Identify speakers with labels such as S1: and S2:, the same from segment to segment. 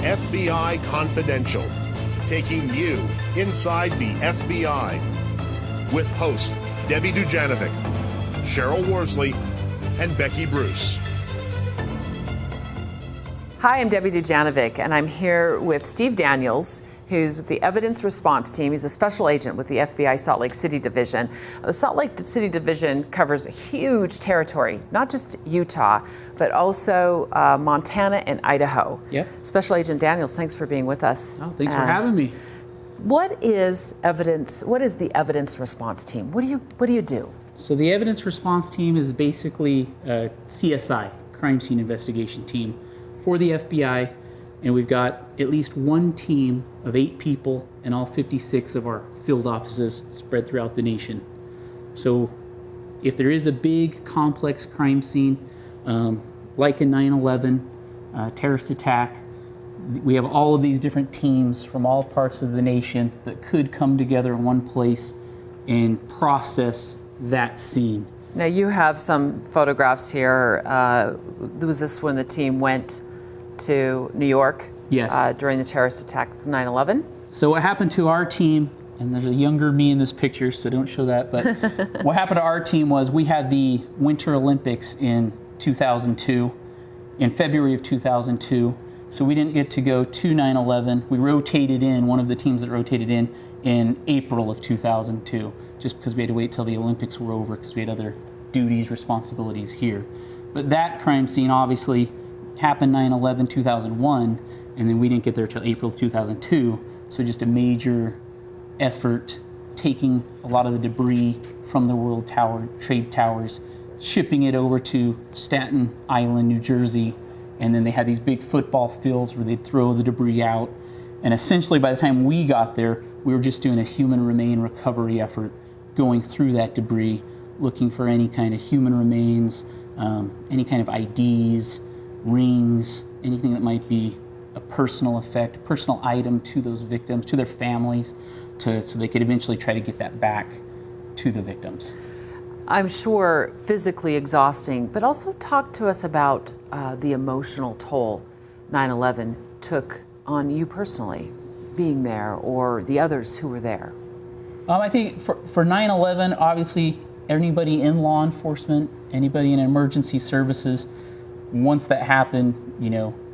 S1: FBI Confidential, taking you inside the FBI with hosts Debbie Dujanovic, Cheryl Worsley, and Becky Bruce.
S2: Hi, I'm Debbie Dujanovic, and I'm here with Steve Daniels, who's with the Evidence Response Team. He's a special agent with the FBI Salt Lake City Division. The Salt Lake City Division covers a huge territory, not just Utah, but also Montana and Idaho.
S3: Yep.
S2: Special Agent Daniels, thanks for being with us.
S3: Oh, thanks for having me.
S2: What is evidence? What is the Evidence Response Team? What do you do?
S3: So the Evidence Response Team is basically a CSI, crime scene investigation team, for the FBI, and we've got at least one team of 8 people in all 56 of our field offices spread throughout the nation. So if there is a big, complex crime scene, like a 9/11 terrorist attack, we have all of these different teams from all parts of the nation that could come together in one place and process that scene.
S2: Now you have some photographs here. Was this when the team went to New York?
S3: Yes.
S2: During the terrorist attacks, 9/11?
S3: So what happened to our team, and there's a younger me in this picture, so don't show that, but what happened to our team was we had the Winter Olympics in 2002, in February of 2002, so we didn't get to go to 9/11. We rotated in, one of the teams that rotated in April of 2002, just because we had to wait till the Olympics were over because we had other duties, responsibilities here. But that crime scene obviously happened 9/11 2001, and then we didn't get there till April 2002, so just a major effort taking a lot of the debris from the World Trade Towers, shipping it over to Staten Island, New Jersey, and then they had these big football fields where they'd throw the debris out, and essentially by the time we got there, we were just doing a human remain recovery effort, going through that debris, looking for any kind of human remains, any kind of IDs, rings, anything that might be a personal effect, personal item to those victims, to their families, so they could eventually try to get that back to the victims.
S2: I'm sure physically exhausting, but also talk to us about the emotional toll 9/11 took on you personally, being there, or the others who were there.
S3: I think for 9/11, obviously, anybody in law enforcement, anybody in emergency services, once that happened,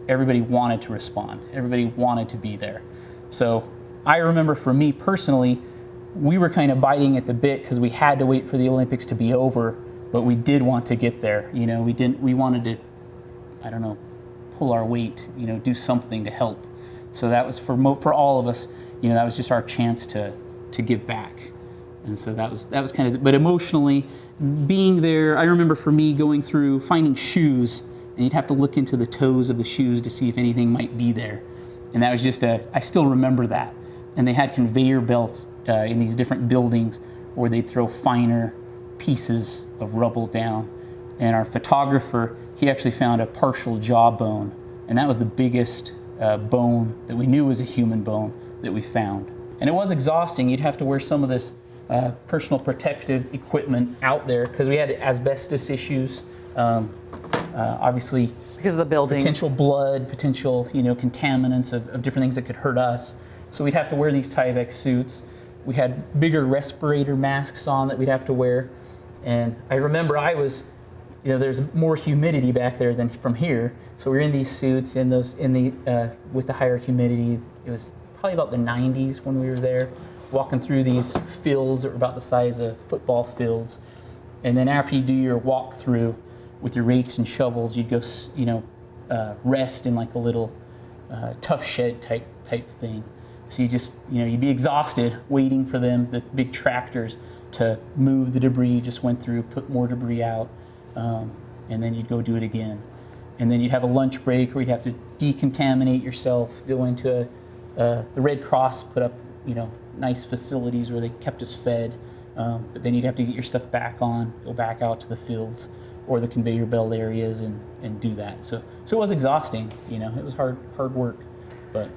S3: everybody wanted to respond. Everybody wanted to be there. So I remember for me personally, we were kind of biting at the bit because we had to wait for the Olympics to be over, but we did want to get there. We wanted to, pull our weight, do something to help. So that was for all of us, that was just our chance to give back. And so that was kind of, but emotionally, being there, I remember for me going through finding shoes, and you'd have to look into the toes of the shoes to see if anything might be there. And that was just I still remember that. And they had conveyor belts in these different buildings where they'd throw finer pieces of rubble down. And our photographer, he actually found a partial jawbone, and that was the biggest bone that we knew was a human bone that we found. And it was exhausting. You'd have to wear some of this personal protective equipment out there because we had asbestos issues. Obviously,
S2: because of the buildings,
S3: potential blood, potential contaminants of different things that could hurt us. So we'd have to wear these Tyvek suits. We had bigger respirator masks on that we'd have to wear. And I remember there's more humidity back there than from here. So we were in these suits with the higher humidity. It was probably about the 90s when we were there, walking through these fields that were about the size of football fields. And then after you do your walkthrough with your rakes and shovels, you'd go, rest in like a little tough shed type thing. So you just, you'd be exhausted waiting for them, the big tractors, to move the debris you just went through, put more debris out, and then you'd go do it again. And then you'd have a lunch break where you'd have to decontaminate yourself, go into the Red Cross put up, nice facilities where they kept us fed. But then you'd have to get your stuff back on, go back out to the fields or the conveyor belt areas and do that. So it was exhausting, it was hard work. But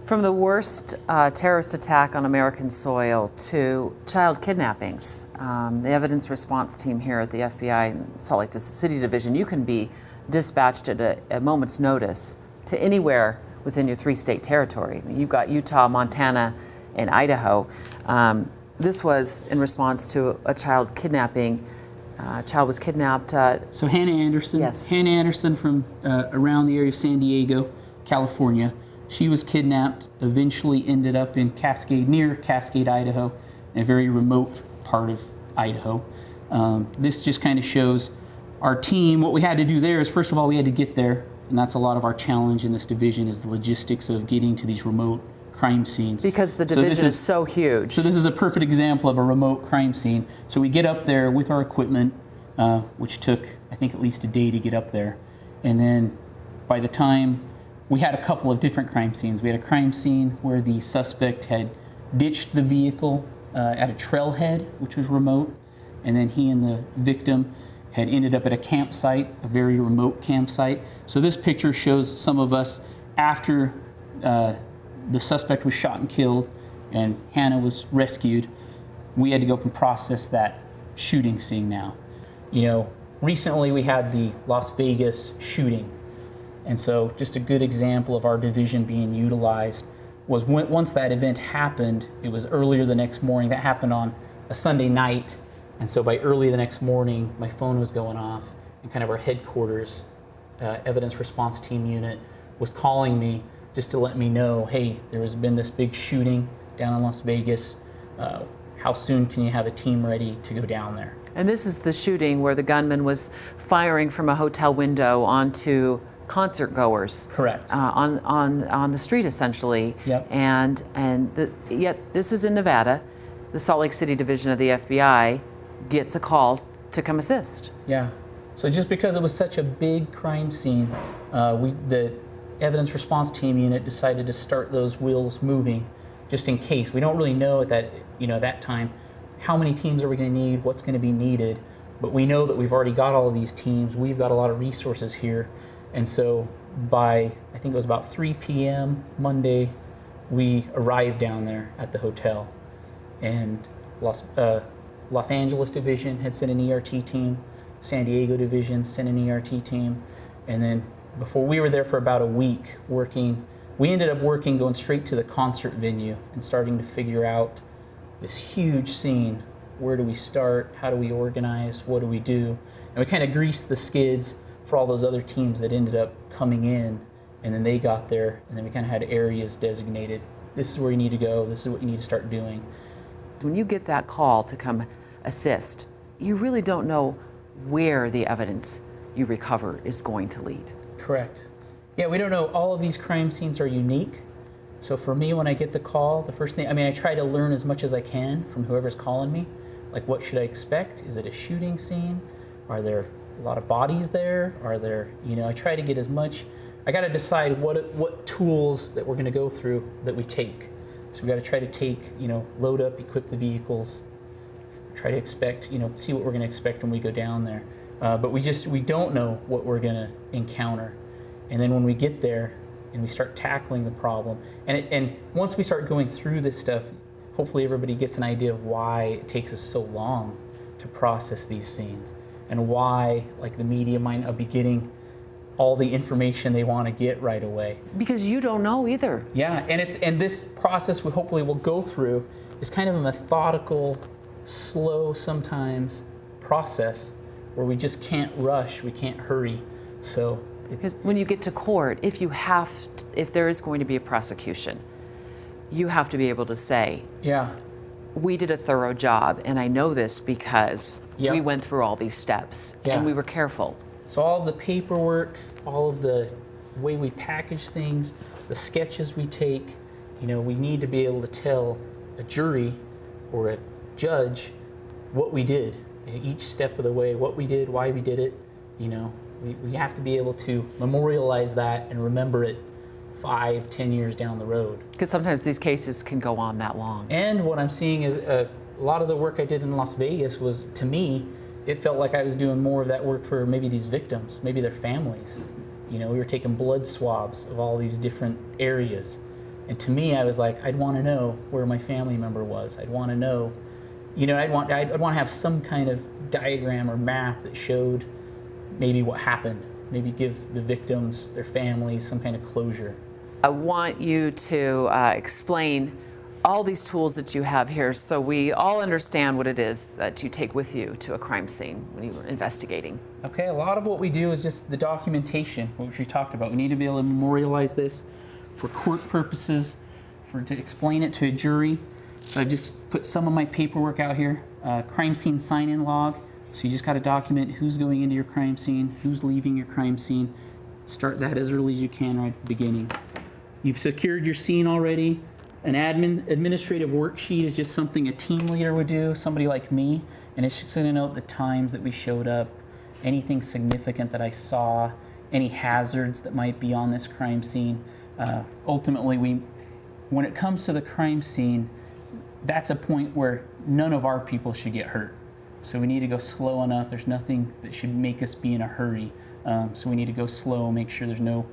S2: from the worst terrorist attack on American soil to child kidnappings, the evidence response team here at the FBI and Salt Lake City Division, you can be dispatched at a moment's notice to anywhere within your 3-state territory. I mean, you've got Utah, Montana, and Idaho. This was in response to a child kidnapping. A child was kidnapped.
S3: So Hannah Anderson.
S2: Yes.
S3: Hannah Anderson from around the area of San Diego, California. She was kidnapped, eventually ended up in near Cascade, Idaho, in a very remote part of Idaho. This just kind of shows our team. What we had to do there is, first of all, we had to get there, and that's a lot of our challenge in this division, is the logistics of getting to these remote crime scenes.
S2: Because the division is so huge.
S3: So this is a perfect example of a remote crime scene. So we get up there with our equipment, which took, I think, at least a day to get up there. And then by the time, we had a couple of different crime scenes. We had a crime scene where the suspect had ditched the vehicle at a trailhead, which was remote. And then he and the victim had ended up at a campsite, a very remote campsite. So this picture shows some of us after the suspect was shot and killed and Hannah was rescued. We had to go up and process that shooting scene now. You know, recently we had the Las Vegas shooting. And so just a good example of our division being utilized was once that event happened, it was earlier the next morning. That happened on a Sunday night. And so by early the next morning, my phone was going off and kind of our headquarters, evidence response team unit was calling me just to let me know, hey, there has been this big shooting down in Las Vegas. How soon can you have a team ready to go down there?
S2: And this is the shooting where the gunman was firing from a hotel window onto concert goers.
S3: Correct.
S2: On the street, essentially.
S3: Yep.
S2: Yet this is in Nevada. The Salt Lake City division of the FBI gets a call to come assist.
S3: Yeah. So just because it was such a big crime scene, the evidence response team unit decided to start those wheels moving, just in case. We don't really know at that time how many teams are we going to need, what's going to be needed, but we know that we've already got all of these teams. We've got a lot of resources here, and so by, I think it was about 3 p.m. Monday, we arrived down there at the hotel, and Los Angeles division had sent an ERT team, San Diego division sent an ERT team, and then before we were there for about a week working, we ended up going straight to the concert venue and starting to figure out this huge scene. Where do we start? How do we organize? What do we do? And we kind of greased the skids for all those other teams that ended up coming in, and then they got there, and then we kind of had areas designated. This is where you need to go. This is what you need to start doing.
S2: When you get that call to come assist, you really don't know where the evidence you recover is going to lead.
S3: Correct. Yeah, we don't know. All of these crime scenes are unique. So for me, when I get the call, the first thing, I try to learn as much as I can from whoever's calling me. Like, what should I expect? Is it a shooting scene? Are there a lot of bodies there? Are there, I try to get as much. I got to decide what tools that we're going to go through that we take. So we got to try to take, load up, equip the vehicles, try to expect, see what we're going to expect when we go down there. But we don't know what we're going to encounter. And then when we get there and we start tackling the problem, and once we start going through this stuff, hopefully everybody gets an idea of why it takes us so long to process these scenes, and why, like, the media might not be getting all the information they want to get right away.
S2: Because you don't know either.
S3: Yeah, and this process we hopefully will go through is kind of a methodical, slow sometimes process where we just can't rush, we can't hurry. So it's
S2: when you get to court, if there is going to be a prosecution, you have to be able to say,
S3: yeah,
S2: we did a thorough job, and I know this because
S3: Yep.
S2: we went through all these steps,
S3: Yeah.
S2: and we were careful.
S3: So all of the paperwork, all of the way we package things, the sketches we take, we need to be able to tell a jury or a judge what we did, each step of the way, what we did, why we did it. We have to be able to memorialize that and remember it 5-10 years down the road.
S2: Because sometimes these cases can go on that long.
S3: And what I'm seeing is a lot of the work I did in Las Vegas was, to me, it felt like I was doing more of that work for maybe these victims, maybe their families. We were taking blood swabs of all these different areas. And to me, I was like, I'd want to know where my family member was. I'd want to know, I'd want to have some kind of diagram or map that showed maybe what happened, maybe give the victims, their families, some kind of closure.
S2: I want you to explain all these tools that you have here so we all understand what it is that you take with you to a crime scene when you're investigating.
S3: Okay, a lot of what we do is just the documentation, which we talked about. We need to be able to memorialize this for court purposes, to explain it to a jury. So I've just put some of my paperwork out here. Crime scene sign-in log. So you just got to document who's going into your crime scene, who's leaving your crime scene. Start that as early as you can right at the beginning. You've secured your scene already. An administrative worksheet is just something a team leader would do, somebody like me, and it's just going to note the times that we showed up, anything significant that I saw, any hazards that might be on this crime scene. Ultimately, when it comes to the crime scene, that's a point where none of our people should get hurt. So we need to go slow enough. There's nothing that should make us be in a hurry. So we need to go slow, make sure there's no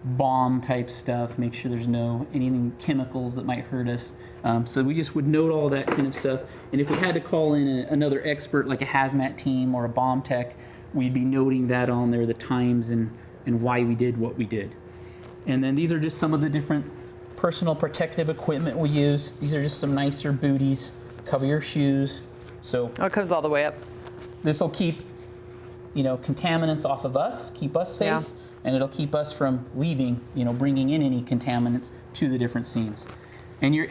S3: bomb type stuff, make sure there's no anything chemicals that might hurt us. So we just would note all that kind of stuff. And if we had to call in another expert like a hazmat team or a bomb tech, we'd be noting that on there, the times and why we did what we did. And then these are just some of the different personal protective equipment we use. These are just some nicer booties. Cover your shoes. So
S2: it comes all the way up.
S3: This will keep, contaminants off of us, keep us safe.
S2: Yeah.
S3: And it'll keep us from leaving, bringing in any contaminants to the different scenes. And you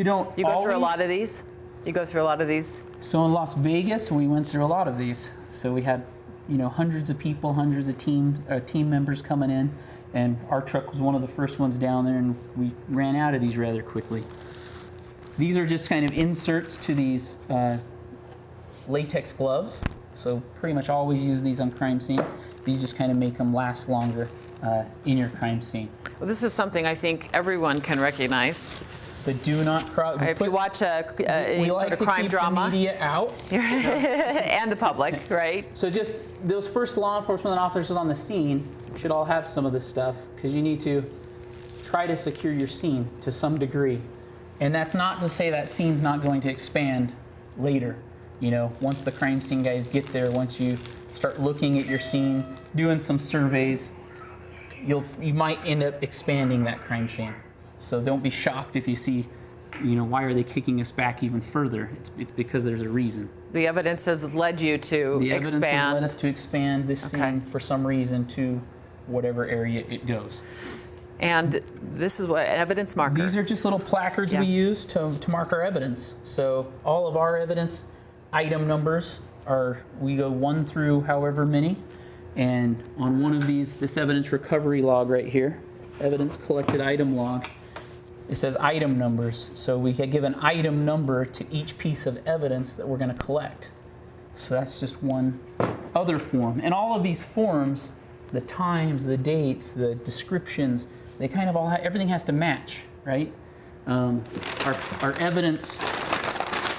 S3: don't.
S2: You go through a lot of these? You go through a lot of these?
S3: So in Las Vegas, we went through a lot of these. So we had, hundreds of people, hundreds of team members coming in, and our truck was one of the first ones down there, and we ran out of these rather quickly. These are just kind of inserts to these latex gloves. So pretty much always use these on crime scenes. These just kind of make them last longer in your crime scene.
S2: Well, this is something I think everyone can recognize.
S3: The do not cross.
S2: If you watch any sort of crime drama,
S3: the media out
S2: and the public, right?
S3: So just those first law enforcement officers on the scene should all have some of this stuff, because you need to try to secure your scene to some degree. And that's not to say that scene's not going to expand later. Once the crime scene guys get there, once you start looking at your scene, doing some surveys, you might end up expanding that crime scene. So don't be shocked if you see, why are they kicking us back even further? It's because there's a reason.
S2: The evidence has led you to expand.
S3: The evidence has led us to expand this scene for some reason to whatever area it goes.
S2: And this is what, an evidence marker.
S3: These are just little placards we use to mark our evidence. So all of our evidence item numbers we go 1 through however many. And on one of these, this evidence recovery log right here, evidence collected item log, it says item numbers. So we give an item number to each piece of evidence that we're going to collect. So that's just one other form. And all of these forms, the times, the dates, the descriptions, they kind of all everything has to match, right? Our evidence,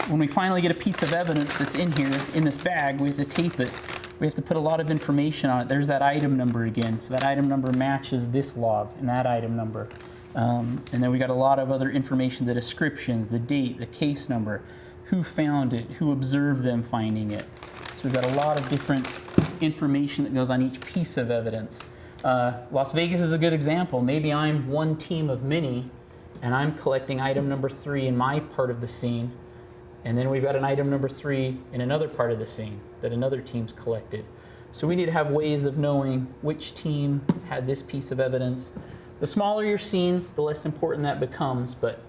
S3: when we finally get a piece of evidence that's in here, in this bag, we have to tape it. We have to put a lot of information on it. There's that item number again. So that item number matches this log and that item number. And then we got a lot of other information, the descriptions, the date, the case number, who found it, who observed them finding it. So we've got a lot of different information that goes on each piece of evidence. Las Vegas is a good example. Maybe I'm one team of many, and I'm collecting item number 3 in my part of the scene. And then we've got an item number 3 in another part of the scene that another team's collected. So we need to have ways of knowing which team had this piece of evidence. The smaller your scenes, the less important that becomes, but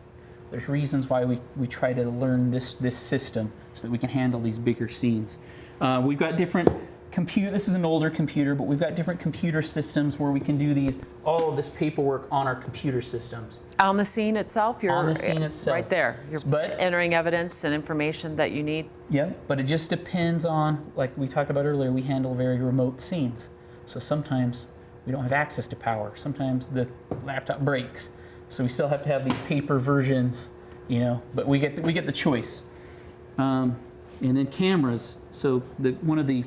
S3: there's reasons why we try to learn this system so that we can handle these bigger scenes. We've got different this is an older computer, but we've got different computer systems where we can do all of this paperwork on our computer systems.
S2: On the scene itself? You're
S3: on the scene itself.
S2: Right there. You're entering evidence and information that you need.
S3: Yeah, but it just depends on, like we talked about earlier, we handle very remote scenes. So sometimes we don't have access to power. Sometimes the laptop breaks. So we still have to have these paper versions, but we get the choice. And then cameras. So one of the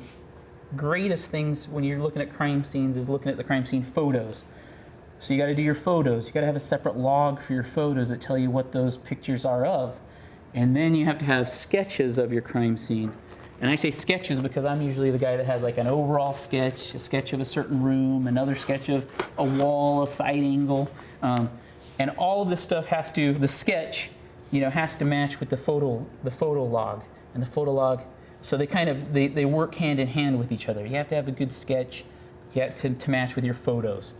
S3: greatest things when you're looking at crime scenes is looking at the crime scene photos. So you got to do your photos. You got to have a separate log for your photos that tell you what those pictures are of. And then you have to have sketches of your crime scene. And I say sketches because I'm usually the guy that has like an overall sketch, a sketch of a certain room, another sketch of a wall, a side angle. And all of this stuff has to, the sketch, has to match with the photo log. And the photo log, so they work hand in hand with each other. You have to have a good sketch, you have to match with your photos.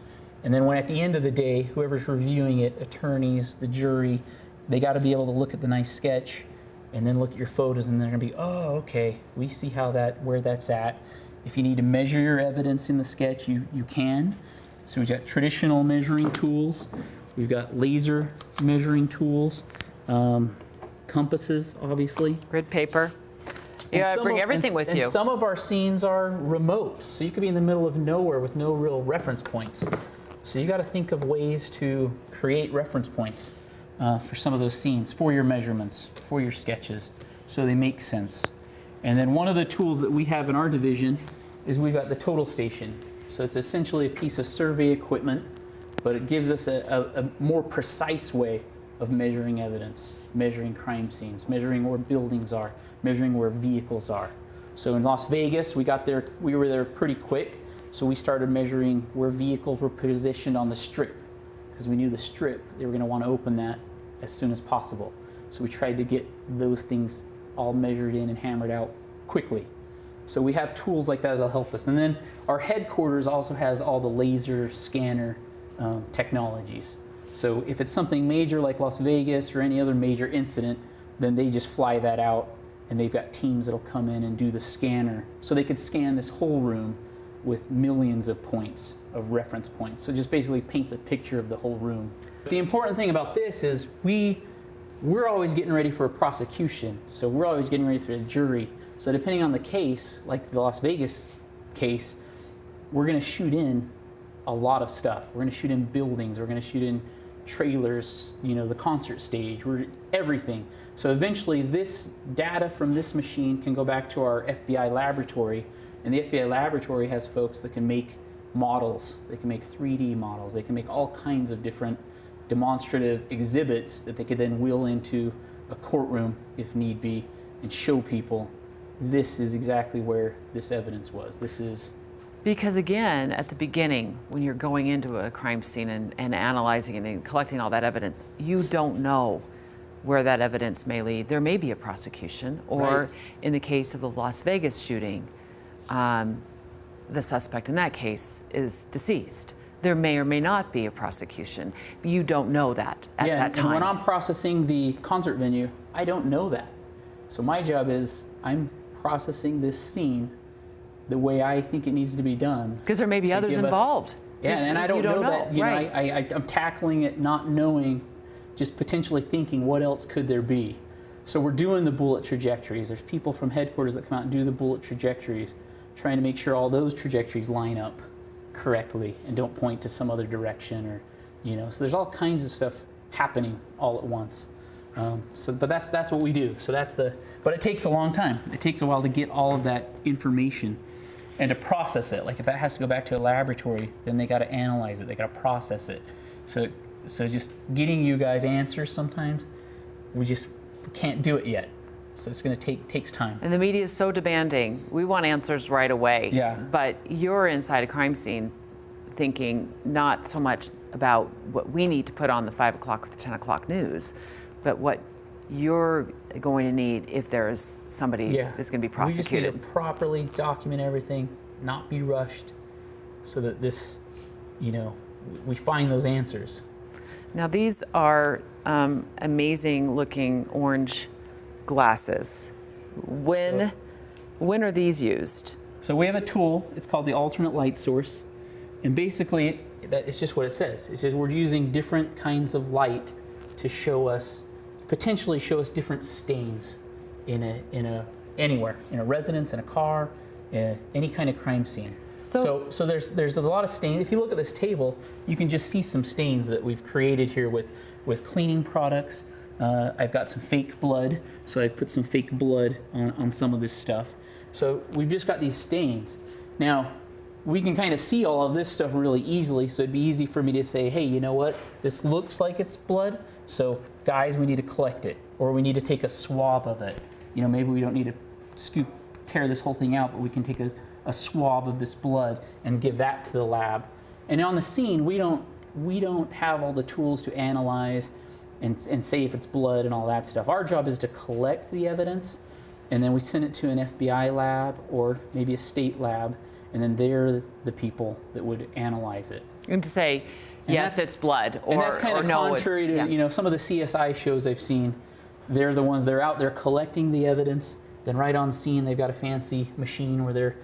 S3: And then when at the end of the day, whoever's reviewing it, attorneys, the jury, they got to be able to look at the nice sketch and then look at your photos, and they're going to be, oh, okay, we see where that's at. If you need to measure your evidence in the sketch, you can. So we've got traditional measuring tools. We've got laser measuring tools, compasses, obviously.
S2: Grid paper. You gotta bring everything with you.
S3: And some of our scenes are remote, so you could be in the middle of nowhere with no real reference points. So you got to think of ways to create reference points for some of those scenes, for your measurements, for your sketches, so they make sense. And then one of the tools that we have in our division is we've got the total station. So it's essentially a piece of survey equipment, but it gives us a more precise way of measuring evidence, measuring crime scenes, measuring where buildings are, measuring where vehicles are. So in Las Vegas, we were there pretty quick, so we started measuring where vehicles were positioned on the strip, because we knew the strip, they were going to want to open that as soon as possible. So we tried to get those things all measured in and hammered out quickly. So we have tools like that that'll help us. And then our headquarters also has all the laser scanner technologies. So if it's something major like Las Vegas or any other major incident, then they just fly that out, and they've got teams that'll come in and do the scanner. So they could scan this whole room with millions of points, of reference points. So it just basically paints a picture of the whole room. The important thing about this is we're always getting ready for a prosecution. So we're always getting ready for a jury. So depending on the case, like the Las Vegas case, we're going to shoot in a lot of stuff. We're going to shoot in buildings. We're going to shoot in trailers, the concert stage, everything. So eventually this data from this machine can go back to our FBI laboratory, and the FBI laboratory has folks that can make models. They can make 3D models. They can make all kinds of different demonstrative exhibits that they could then wheel into a courtroom if need be and show people this is exactly where this evidence was. This is...
S2: Because again, at the beginning, when you're going into a crime scene and analyzing it and collecting all that evidence, you don't know where that evidence may lead. There may be a prosecution, or
S3: right.
S2: In the case of the Las Vegas shooting, the suspect in that case is deceased. There may or may not be a prosecution. You don't know that at that time.
S3: And when I'm processing the concert venue, I don't know that. So my job is I'm processing this scene the way I think it needs to be done.
S2: Because there may be others involved.
S3: Yeah, and I don't know that.
S2: Right.
S3: I'm tackling it not knowing, just potentially thinking what else could there be. So we're doing the bullet trajectories. There's people from headquarters that come out and do the bullet trajectories, trying to make sure all those trajectories line up correctly and don't point to some other direction, or so there's all kinds of stuff happening all at once. But that's what we do. So but it takes a long time. It takes a while to get all of that information and to process it. Like if that has to go back to a laboratory, then they got to analyze it. They got to process it. So just getting you guys answers sometimes, we can't do it yet. So it's going to takes time.
S2: And the media is so demanding. We want answers right away.
S3: Yeah.
S2: But you're inside a crime scene thinking not so much about what we need to put on the 5 o'clock or the 10 o'clock news, but what you're going to need if there's somebody that's going to be prosecuted.
S3: We just need to properly document everything, not be rushed, so that this, we find those answers.
S2: Now these are amazing looking orange glasses. When are these used?
S3: So we have a tool, it's called the alternate light source, and basically it's just what it says. It says we're using different kinds of light to potentially show us different stains anywhere, in a residence, in a car, any kind of crime scene. So there's a lot of stains. If you look at this table, you can just see some stains that we've created here with cleaning products. I've got some fake blood, so I've put some fake blood on some of this stuff. So we've just got these stains. Now, we can kind of see all of this stuff really easily, so it'd be easy for me to say, hey, you know what? This looks like it's blood, so guys, we need to collect it, or we need to take a swab of it. Maybe we don't need to tear this whole thing out, but we can take a swab of this blood and give that to the lab. And on the scene, we don't have all the tools to analyze and say if it's blood and all that stuff. Our job is to collect the evidence, and then we send it to an FBI lab or maybe a state lab, and then they're the people that would analyze it.
S2: And to say, yes, it's blood, or,
S3: and that's kind of contrary to
S2: yeah.
S3: some of the CSI shows I've seen. They're the ones that are out there collecting the evidence. Then right on scene, they've got a fancy machine where they're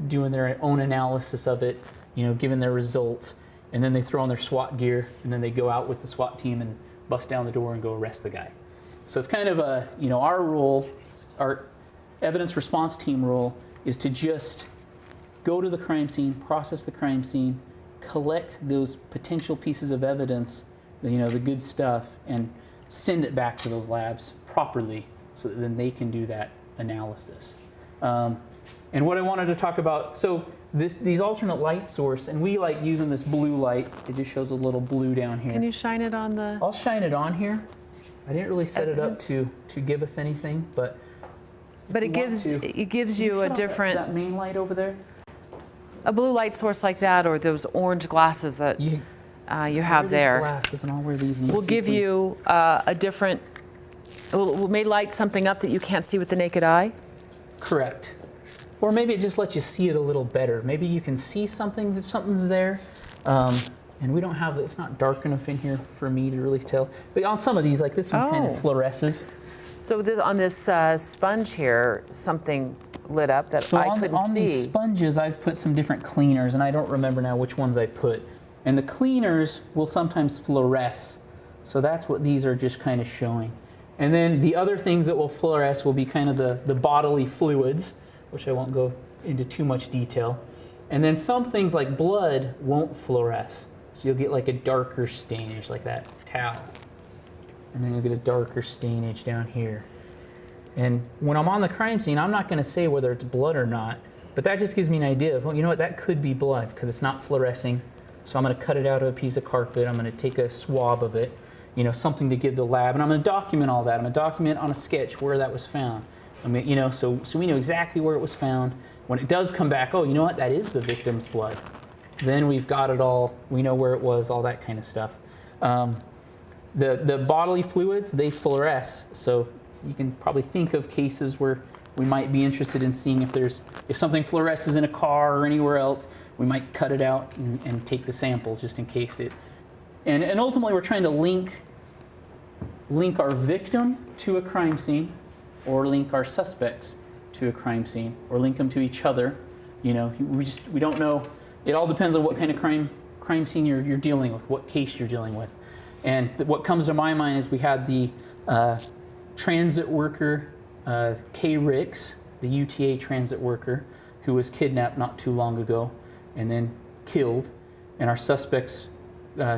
S3: doing their own analysis of it, giving their results, and then they throw on their SWAT gear, and then they go out with the SWAT team and bust down the door and go arrest the guy. So it's kind of our role, our evidence response team role, is to just go to the crime scene, process the crime scene, collect those potential pieces of evidence, the good stuff, and send it back to those labs properly so that then they can do that analysis. And what I wanted to talk about, so these alternate light source, and we like using this blue light. It just shows a little blue down here.
S2: Can you shine it on the...
S3: I'll shine it on here. I didn't really set it up to give us anything, but
S2: it gives you a different...
S3: That main light over there?
S2: A blue light source like that, or those orange glasses that you have there,
S3: glasses, and I'll wear these,
S2: will give you a different... may light something up that you can't see with the naked eye?
S3: Correct. Or maybe it just lets you see it a little better. Maybe you can see something, that something's there. And we don't have, it's not dark enough in here for me to really tell. But on some of these, like this one kind of fluoresces.
S2: So on this sponge here, something lit up that I couldn't see.
S3: On these sponges, I've put some different cleaners, and I don't remember now which ones I put. And the cleaners will sometimes fluoresce. So that's what these are just kind of showing. And then the other things that will fluoresce will be kind of the bodily fluids, which I won't go into too much detail. And then some things like blood won't fluoresce. So you'll get like a darker stainage, like that towel. And then you'll get a darker stainage down here. And when I'm on the crime scene, I'm not going to say whether it's blood or not, but that just gives me an idea of, well, you know what, that could be blood because it's not fluorescing. So I'm going to cut it out of a piece of carpet. I'm going to take a swab of it, something to give the lab, and I'm going to document all that. I'm going to document on a sketch where that was found. I mean, so we know exactly where it was found. When it does come back, oh, you know what, that is the victim's blood. Then we've got it all. We know where it was, all that kind of stuff. The bodily fluids, they fluoresce. So you can probably think of cases where we might be interested in seeing if something fluoresces in a car or anywhere else, we might cut it out and take the sample just in case it. And ultimately, we're trying to link our victim to a crime scene, or link our suspects to a crime scene, or link them to each other. We don't know. It all depends on what kind of crime scene you're dealing with, what case you're dealing with. And what comes to my mind is we had the transit worker, K. Ricks, the UTA transit worker, who was kidnapped not too long ago and then killed. And our suspects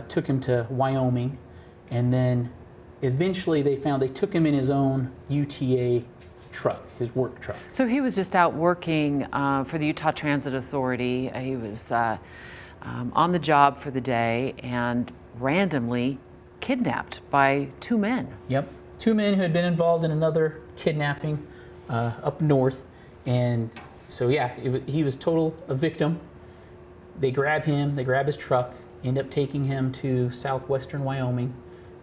S3: took him to Wyoming, and then eventually they took him in his own UTA truck, his work truck.
S2: So he was just out working for the Utah Transit Authority. He was on the job for the day and randomly kidnapped by two men.
S3: Yep, two men who had been involved in another kidnapping up north. And so, yeah, he was a victim. They grab him, they grab his truck, end up taking him to southwestern Wyoming,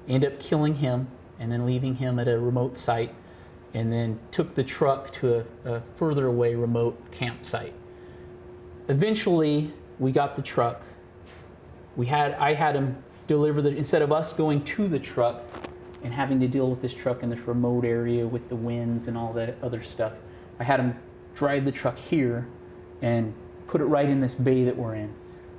S3: end up killing him, and then leaving him at a remote site, and then took the truck to a further away remote campsite. Eventually, we got the truck. I had him deliver instead of us going to the truck and having to deal with this truck in this remote area with the winds and all that other stuff, I had him drive the truck here and put it right in this bay that we're in.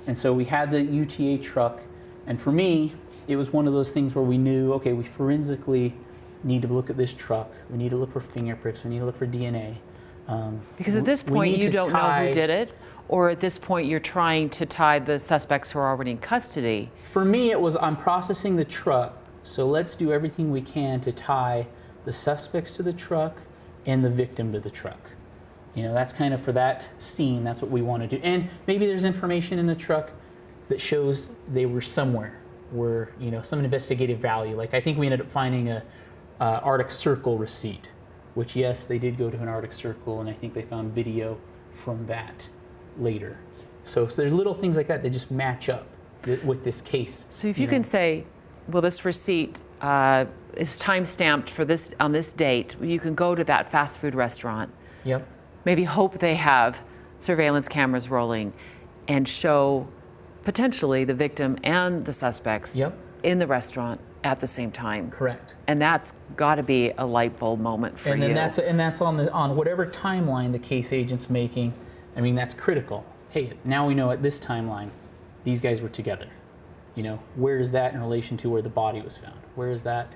S3: And so we had the UTA truck, and for me, it was one of those things where we knew, okay, we forensically need to look at this truck. We need to look for fingerprints. We need to look for DNA.
S2: Because at this point, you don't know who did it, or at this point, you're trying to tie the suspects who are already in custody.
S3: For me, it was, I'm processing the truck, so let's do everything we can to tie the suspects to the truck and the victim to the truck. That's kind of for that scene, that's what we want to do. And maybe there's information in the truck that shows they were somewhere where, some investigative value. Like I think we ended up finding a Arctic Circle receipt which, yes, they did go to an Arctic Circle, and I think they found video from that later. So there's little things like that that just match up with this case.
S2: So if you can say, well, this receipt is time-stamped for this on this date, you can go to that fast food restaurant.
S3: Yep.
S2: Maybe hope they have surveillance cameras rolling and show potentially the victim and the suspects in the restaurant at the same time.
S3: Correct.
S2: And that's got to be a light bulb moment for you.
S3: And then that's on whatever timeline the case agent's making. I mean, that's critical. Hey, now we know at this timeline, these guys were together. You know, where is that in relation to where the body was found? Where is that,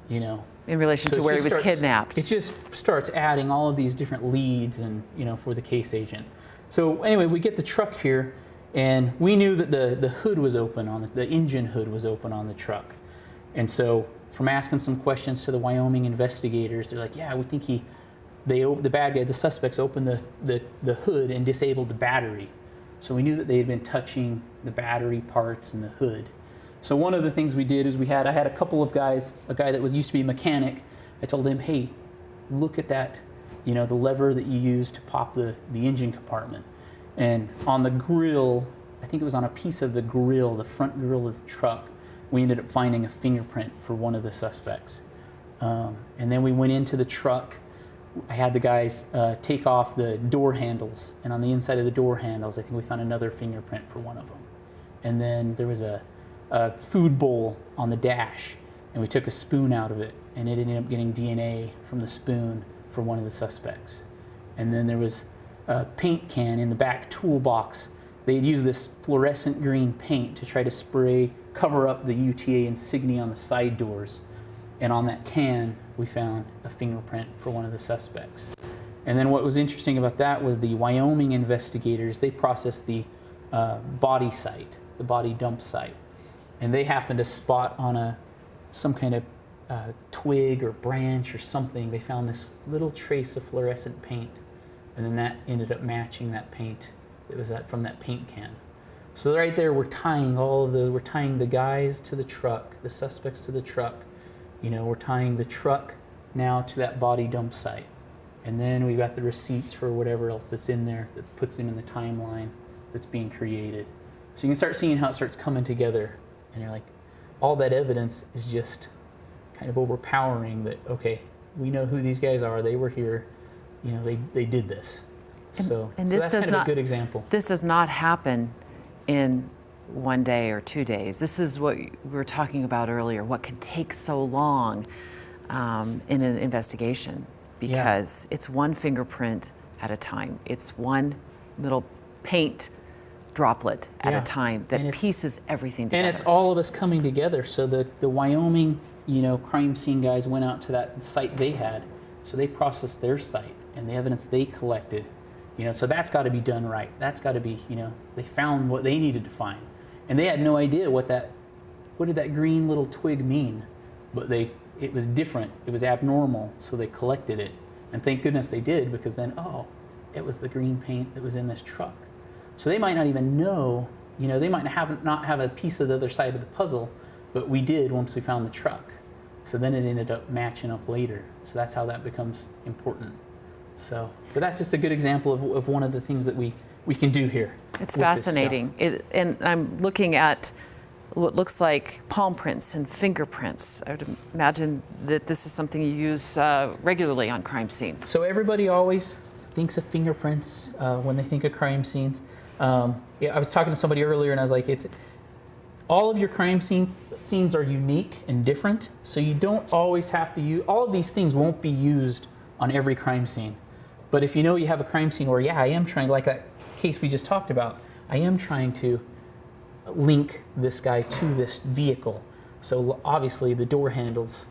S3: you know?
S2: In relation to where he was kidnapped.
S3: It just starts adding all of these different leads and, you know, for the case agent. So anyway, we get the truck here, and we knew that the hood was open on the engine hood was open on the truck. And so from asking some questions to the Wyoming investigators, they're like, yeah, we think the bad guy, the suspects opened the hood and disabled the battery. So we knew that they had been touching the battery parts and the hood. So one of the things we did is I had a couple of guys, a guy that used to be a mechanic. I told him, hey, look at that, you know, the lever that you use to pop the engine compartment. And on the grill, I think it was on a piece of the grill, the front grill of the truck, we ended up finding a fingerprint for one of the suspects. And then we went into the truck. I had the guys take off the door handles, and on the inside of the door handles, I think we found another fingerprint for one of them. And then there was a food bowl on the dash, and we took a spoon out of it, and it ended up getting DNA from the spoon for one of the suspects. And then there was a paint can in the back toolbox. They had used this fluorescent green paint to try to cover up the UTA insignia on the side doors. And on that can, we found a fingerprint for one of the suspects. And then what was interesting about that was the Wyoming investigators, they processed the body site, the body dump site. And they happened to spot on some kind of twig or branch or something, they found this little trace of fluorescent paint. And then that ended up matching that paint that was from that paint can. So right there, we're tying the guys to the truck, the suspects to the truck. You know, we're tying the truck now to that body dump site. And then we've got the receipts for whatever else that's in there that puts them in the timeline that's being created. So you can start seeing how it starts coming together. And you're like, all that evidence is just kind of overpowering that, okay, we know who these guys are. They were here. You know, they did this. So that's kind of a good example. This
S2: does not happen in one day or 2 days. This is what we were talking about earlier, what can take so long in an investigation, because it's one fingerprint at a time. It's one little paint droplet at a time that pieces everything together.
S3: And it's all of us coming together. So the Wyoming, you know, crime scene guys went out to that site they had, so they processed their site and the evidence they collected. You know, so that's got to be done right. That's got to be, you know, they found what they needed to find. And they had no idea what did that green little twig mean? But it was different. It was abnormal, so they collected it. And thank goodness they did, because then, it was the green paint that was in this truck. So they might not even know, you know, they might not have a piece of the other side of the puzzle, but we did once we found the truck. So then it ended up matching up later. So that's how that becomes important. So that's just a good example of one of the things that we can do here.
S2: It's fascinating. And I'm looking at what looks like palm prints and fingerprints. I would imagine that this is something you use regularly on crime scenes.
S3: So everybody always thinks of fingerprints when they think of crime scenes. I was talking to somebody earlier, and I was like, all of your crime scenes are unique and different, so you don't always have to use, all of these things won't be used on every crime scene. But if you know you have a crime scene where, I am trying, like that case we just talked about, I am trying to link this guy to this vehicle. So obviously the door handles,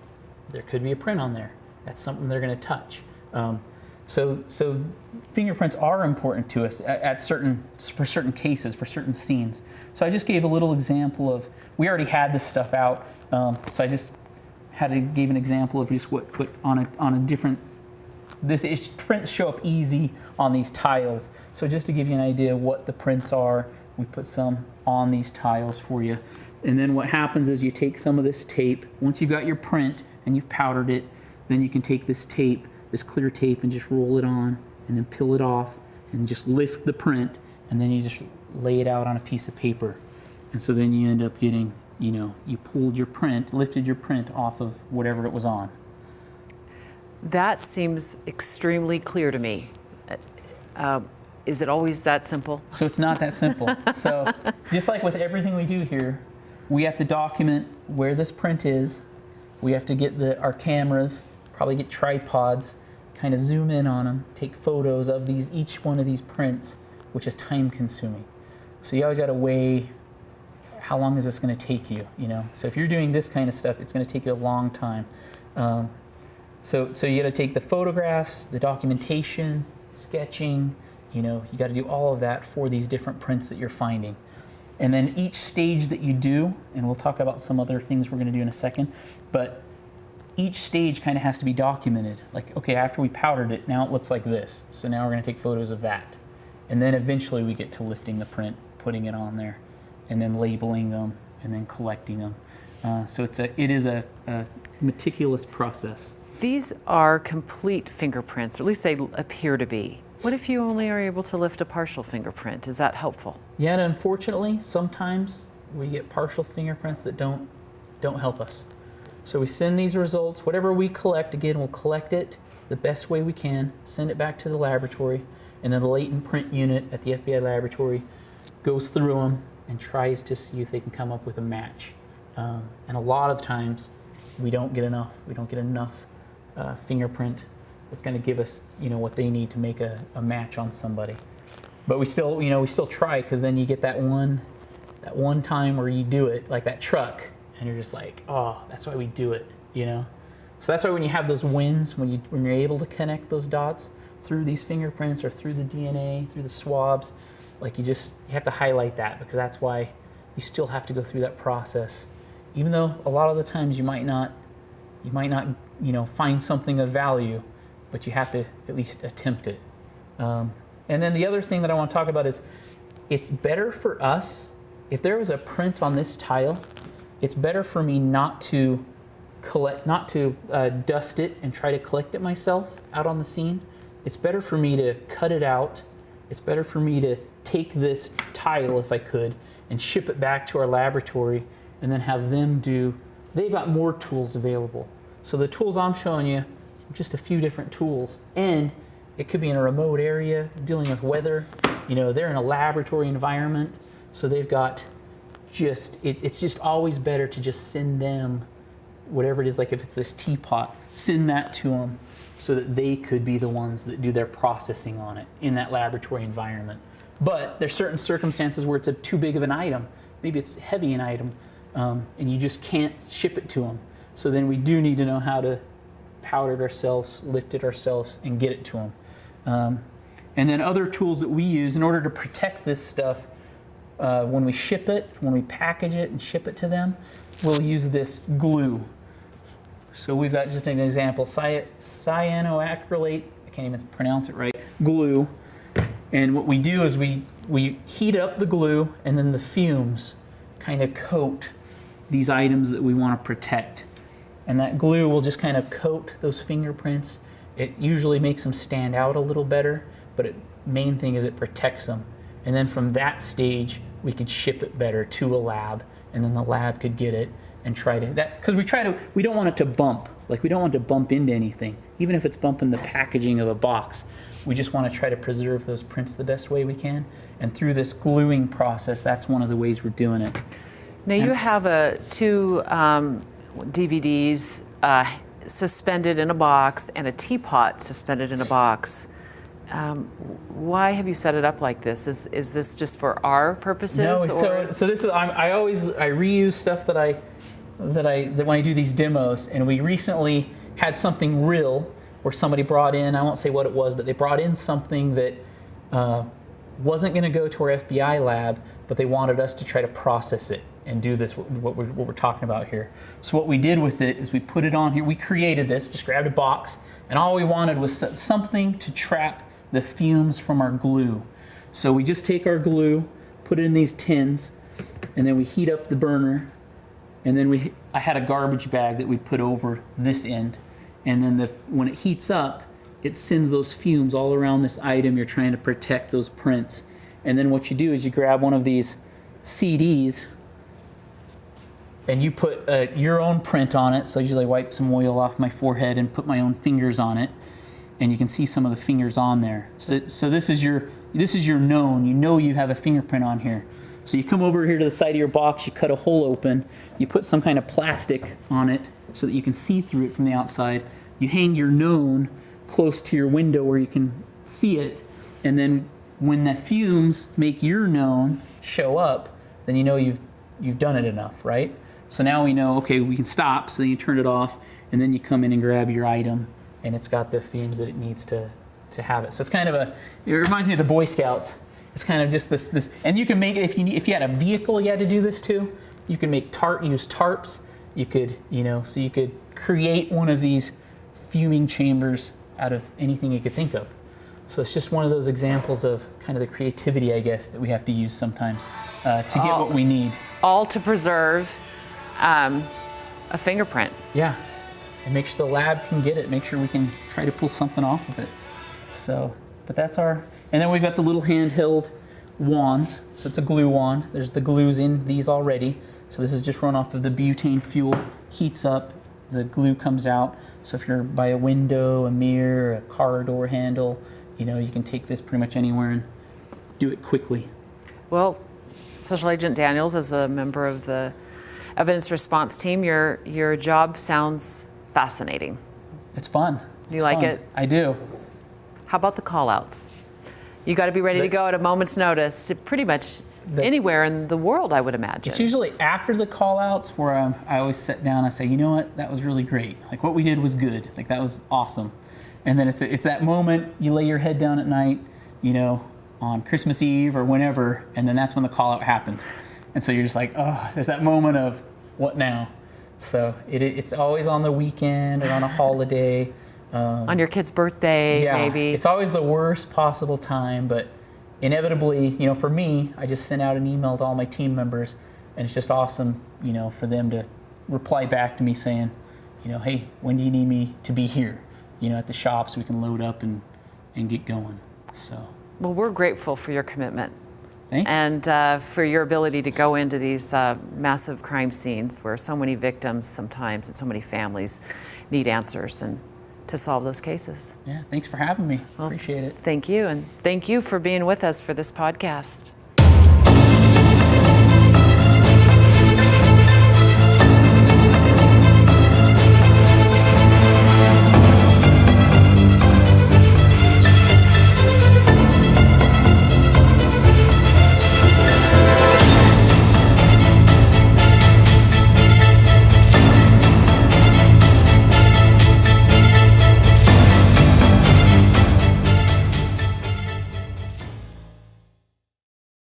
S3: there could be a print on there. That's something they're going to touch. So fingerprints are important to us for certain cases, for certain scenes. So I just gave a little example of, we already had this stuff out, so I just gave an example of just what on a different. Prints show up easy on these tiles. So just to give you an idea of what the prints are, we put some on these tiles for you. And then what happens is you take some of this tape. Once you've got your print and you've powdered it, then you can take this tape this clear tape and just roll it on and then peel it off and just lift the print, and then you just lay it out on a piece of paper. And so then you end up getting, you pulled your print, lifted your print off of whatever it was on.
S2: That seems extremely clear to me. Is it always that simple?
S3: So it's not that simple. So just like with everything we do here, we have to document where this print is. We have to get our cameras, probably get tripods, kind of zoom in on them, take photos of each one of these prints, which is time consuming. So you always got to weigh how long is this going to take you, So if you're doing this kind of stuff, it's going to take you a long time. So you got to take the photographs, the documentation, sketching, you got to do all of that for these different prints that you're finding. And then each stage that you do, and we'll talk about some other things we're going to do in a second, but each stage kind of has to be documented. Like, okay, after we powdered it, now it looks like this. So now we're going to take photos of that. And then eventually we get to lifting the print, putting it on there, and then labeling them, and then collecting them. So it is a meticulous process.
S2: These are complete fingerprints, or at least they appear to be. What if you only are able to lift a partial fingerprint? Is that helpful?
S3: Yeah, and unfortunately, sometimes we get partial fingerprints that don't help us. So we send these results, whatever we collect, again, we'll collect it the best way we can, send it back to the laboratory, and then the latent print unit at the FBI laboratory goes through them and tries to see if they can come up with a match. And a lot of times we don't get enough. We don't get enough fingerprint that's going to give us, what they need to make a match on somebody. But we still try, because then you get that one time where you do it, like that truck, and you're just like, oh, that's why we do it, So that's why when you have those wins, when you're able to connect those dots through these fingerprints or through the DNA, through the swabs, like you have to highlight that, because that's why you still have to go through that process. Even though a lot of the times you might not find something of value, but you have to at least attempt it. And then the other thing that I want to talk about is, it's better for us, if there was a print on this tile, it's better for me not to dust it and try to collect it myself out on the scene. It's better for me to cut it out. It's better for me to take this tile, if I could, and ship it back to our laboratory, and then have them they've got more tools available. So the tools I'm showing you, just a few different tools, and it could be in a remote area dealing with weather. They're in a laboratory environment, so they've got it's just always better to just send them whatever it is. Like if it's this teapot, send that to them so that they could be the ones that do their processing on it in that laboratory environment. But there's certain circumstances where it's too big of an item. Maybe it's heavy an item, and you just can't ship it to them. So then we do need to know how to powder it ourselves, lift it ourselves, and get it to them. And then other tools that we use in order to protect this stuff, when we ship it, when we package it and ship it to them, we'll use this glue. So we've got just an example, cyanoacrylate, I can't even pronounce it right, glue. And what we do is we heat up the glue, and then the fumes kind of coat these items that we want to protect. And that glue will just kind of coat those fingerprints. It usually makes them stand out a little better, but main thing is it protects them. And then from that stage, we could ship it better to a lab, and then the lab could get it and try to, because we don't want it to bump. Like, we don't want it to bump into anything, even if it's bumping the packaging of a box. We just want to try to preserve those prints the best way we can. And through this gluing process, that's one of the ways we're doing it.
S2: Now you have two DVDs suspended in a box and a teapot suspended in a box. Why have you set it up like this? Is this just for our purposes?
S3: No, so this is I reuse stuff that when I do these demos. And we recently had something real where somebody brought in, I won't say what it was, but they brought in something that wasn't going to go to our FBI lab, but they wanted us to try to process it and do this, what we're talking about here. So what we did with it is we put it on here. We created this, just grabbed a box, and all we wanted was something to trap the fumes from our glue. So we just take our glue, put it in these tins, and then we heat up the burner, and then I had a garbage bag that we put over this end, and then when it heats up, it sends those fumes all around this item. You're trying to protect those prints. And then what you do is you grab one of these CDs and you put your own print on it. So I usually wipe some oil off my forehead and put my own fingers on it. And you can see some of the fingers on there. So this is your known. You know you have a fingerprint on here. So you come over here to the side of your box, you cut a hole open, you put some kind of plastic on it so that you can see through it from the outside. You hang your known close to your window where you can see it, and then when the fumes make your known show up, then you know you've done it enough, right? So now we know, okay, we can stop, so then you turn it off, and then you come in and grab your item, and it's got the fumes that it needs to have it. So it's kind of it reminds me of the Boy Scouts. It's kind of just this, and you can make it if you had a vehicle you had to do this to. You can make use tarps. You could, so you could create one of these fuming chambers out of anything you could think of. So it's just one of those examples of kind of the creativity, I guess, that we have to use sometimes to get what we need.
S2: All to preserve a fingerprint.
S3: Yeah, and make sure the lab can get it. Make sure we can try to pull something off of it. So, but that's and then we've got the little handheld wands. So it's a glue wand. There's the glues in these already. So this is just run off of the butane fuel, heats up, the glue comes out. So if you're by a window, a mirror, a car door handle, you can take this pretty much anywhere and do it quickly.
S2: Well, Special Agent Daniels, as a member of the evidence response team, your job sounds fascinating.
S3: It's fun.
S2: You like it?
S3: I do.
S2: How about the call-outs? You got to be ready to go at a moment's notice to pretty much anywhere in the world, I would imagine.
S3: It's usually after the call-outs where I always sit down and I say, you know what, that was really great. Like what we did was good. Like that was awesome. And then it's that moment you lay your head down at night, on Christmas Eve or whenever, and then that's when the call-out happens. And so you're just like, oh, there's that moment of what now? So it's always on the weekend or on a holiday.
S2: On your kid's birthday, maybe.
S3: It's always the worst possible time, but inevitably, for me, I just send out an email to all my team members, and it's just awesome, for them to reply back to me saying, hey, when do you need me to be here, at the shop so we can load up and get going. So.
S2: Well, we're grateful for your commitment.
S3: Thanks.
S2: And for your ability to go into these massive crime scenes where so many victims sometimes and so many families need answers and to solve those cases.
S3: Yeah, thanks for having me. Appreciate it.
S2: Thank you, and thank you for being with us for this podcast.